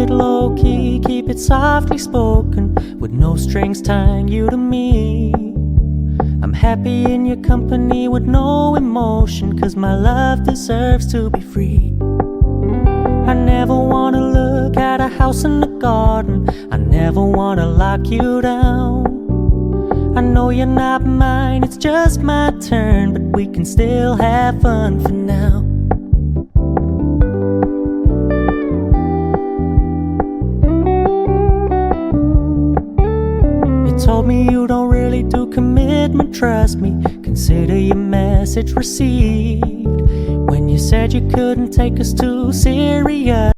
it low-key, keep it softly spoken, with no strings tying you to me. I'm happy in your company with no emotion, 'cause my love deserves to be free. I never wanna look at a house in the garden, I never wanna lock you down. I know you're not mine, it's just my turn, but we can still have fun for now. Told me you don't really do commitment, trust me, consider your message received. When you said you couldn't take us too serious.